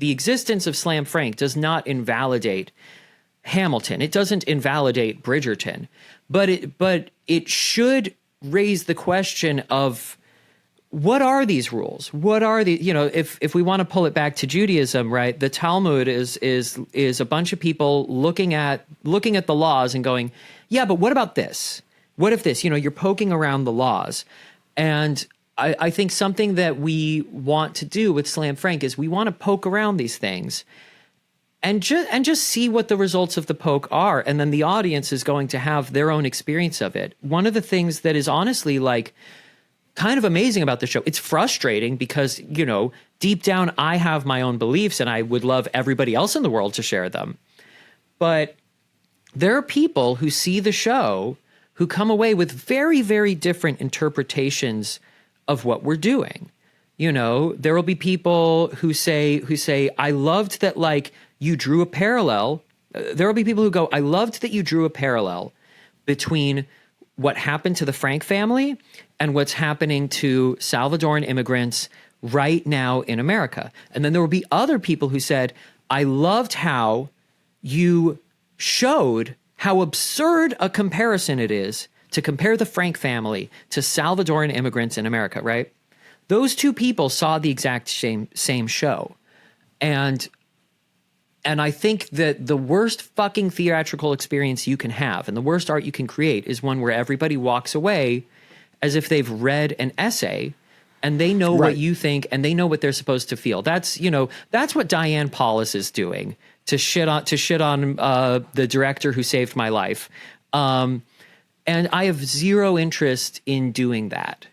the existence of Slam Frank does not invalidate Hamilton. It doesn't invalidate Bridgerton, but it should raise the question of, what are these rules? What are the, you know, if we want to pull it back to Judaism, right? The Talmud is a bunch of people looking at the laws and going, yeah, but what about this? What if this? You know, you're poking around the laws. And I think something that we want to do with Slam Frank is we want to poke around these things and just see what the results of the poke are. And then the audience is going to have their own experience of it. One of the things that is honestly like kind of amazing about the show, it's frustrating because, you know, deep down I have my own beliefs and I would love everybody else in the world to share them. But there are people who see the show who come away with very, very different interpretations of what we're doing. You know, there will be people who say, I loved that, like, you drew a parallel. There will be people who go, I loved that you drew a parallel between what happened to the Frank family and what's happening to Salvadoran immigrants right now in America. And then there will be other people who said, I loved how you showed how absurd a comparison it is to compare the Frank family to Salvadoran immigrants in America, right? Those two people saw the exact same show. And I think that the worst fucking theatrical experience you can have and the worst art you can create is one where everybody walks away as if they've read an essay and they know what you think and they know what they're supposed to feel. That's, you know, that's what Diane Paulus is doing to shit on the director who saved my life. And I have zero interest in doing that.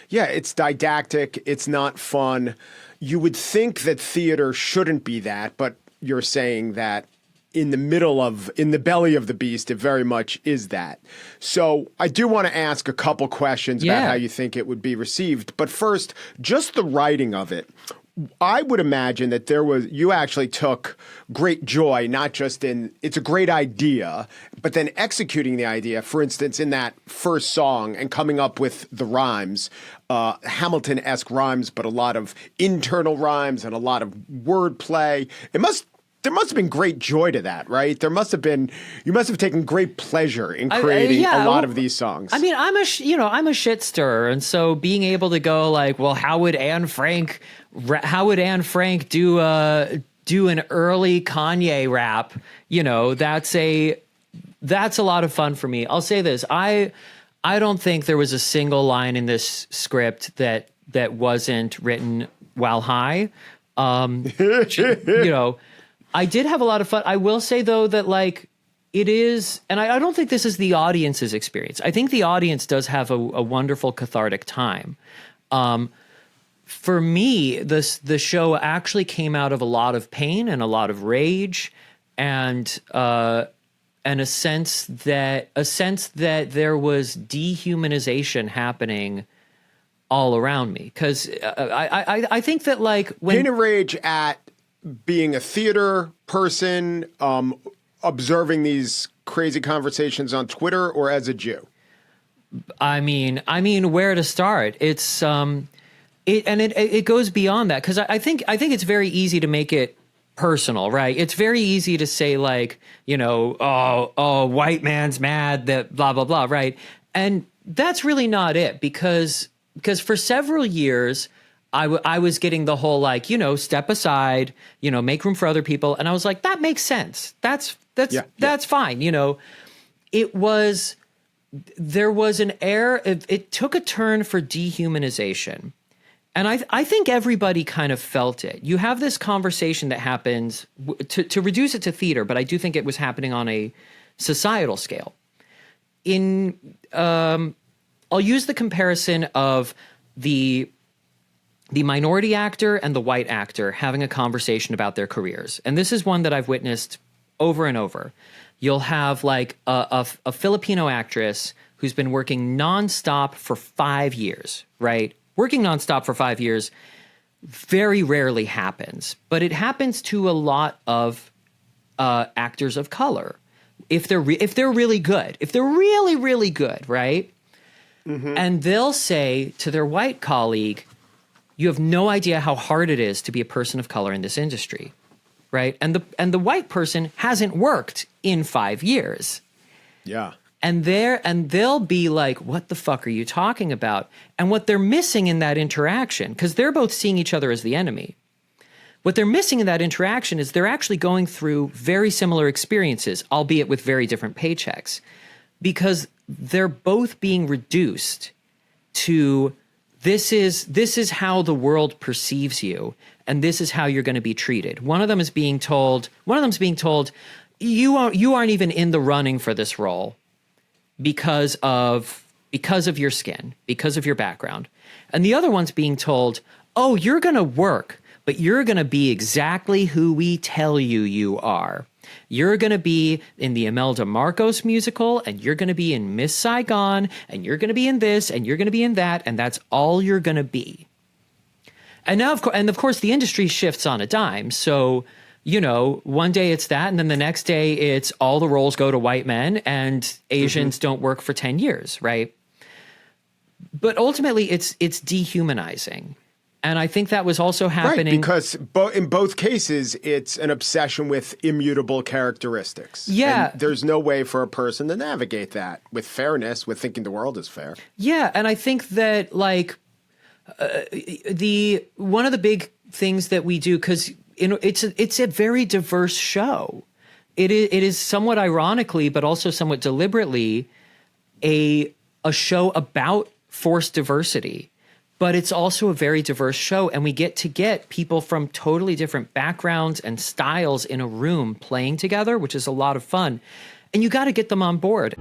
Yeah, it's didactic. It's not fun. You would think that theater shouldn't be that, but you're saying that in the belly of the beast, it very much is that. So I do want to ask a couple questions about how you think it would be received. But first, just the writing of it. I would imagine that you actually took great joy, not just in, it's a great idea, but then executing the idea, for instance, in that first song and coming up with the rhymes, Hamilton-esque rhymes, but a lot of internal rhymes and a lot of wordplay. There must have been great joy to that, right? You must have taken great pleasure in creating a lot of these songs. I mean, I'm a shit stirrer. And so being able to go like, well, how would Anne Frank do an early Kanye rap? You know, that's a lot of fun for me. I'll say this. I don't think there was a single line in this script that wasn't written while high. You know, I did have a lot of fun. I will say, though, that like it is, and I don't think this is the audience's experience. I think the audience does have a wonderful cathartic time. For me, the show actually came out of a lot of pain and a lot of rage and a sense that there was dehumanization happening all around me. Because I think that like when pain and rage at being a theater person, observing these crazy conversations on Twitter, or as a Jew? I mean, where to start? It's it goes beyond that, because I think it's very easy to make it personal, right? It's very easy to say like, you know, oh, white man's mad that blah blah blah, right? And that's really not it, because for several years I was getting the whole like, you know, step aside, you know, make room for other people. And I was like, that makes sense. That's fine. You know, there was an air, it took a turn for dehumanization. And I think everybody kind of felt it. You have this conversation that happens to reduce it to theater, but I do think it was happening on a societal scale. I'll use the comparison of the minority actor and the white actor having a conversation about their careers. And this is one that I've witnessed over and over. You'll have like a Filipino actress who's been working nonstop for 5 years, right? Working nonstop for 5 years very rarely happens, but it happens to a lot of actors of color. If they're really good, if they're really, really good, right? Mm-hmm. And they'll say to their white colleague, You have no idea how hard it is to be a person of color in this industry, right? And the white person hasn't worked in 5 years. Yeah. And they'll be like, what the fuck are you talking about? And what they're missing in that interaction, because they're both seeing each other as the enemy. What they're missing in that interaction is they're actually going through very similar experiences, albeit with very different paychecks, because they're both being reduced to this is how the world perceives you, and this is how you're going to be treated. One of them's being told, you aren't even in the running for this role because of your skin, because of your background. And the other one's being told, oh, you're going to work, but you're going to be exactly who we tell you are. You're going to be in the Imelda Marcos musical, and you're going to be in Miss Saigon, and you're going to be in this, and you're going to be in that, and that's all you're going to be. And now, of course, the industry shifts on a dime. So, one day it's that, and then the next day it's all the roles go to white men, and Asians don't work for 10 years, right? But ultimately, it's dehumanizing. And I think that was also happening. Right, because in both cases, it's an obsession with immutable characteristics. Yeah. And there's no way for a person to navigate that with fairness, with thinking the world is fair. Yeah, and I think that, one of the big things that we do, because it's a very diverse show. It is somewhat ironically, but also somewhat deliberately, a show about forced diversity. But it's also a very diverse show, and we get people from totally different backgrounds and styles in a room playing together, which is a lot of fun. And you got to get them on board.